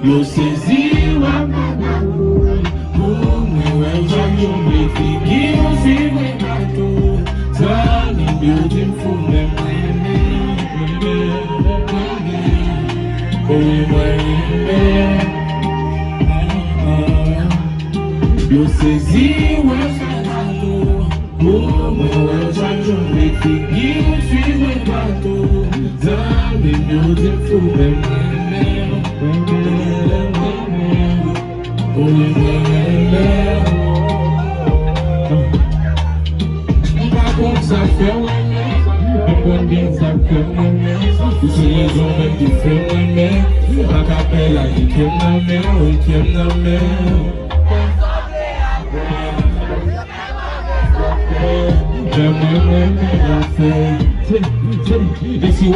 Yo sezi wap pou mwen wè jak yon mwen figi yon si mwen batou. Tani building pou mwen yo sezi wap pou mwen wè jak yon mwen figi yon si mwen batou. Tani building pou mwen ça fait un bon bien ça fait tout ces raisons même qui fait la capella qui aime la mer qui aime la mer j'aime la fait et si on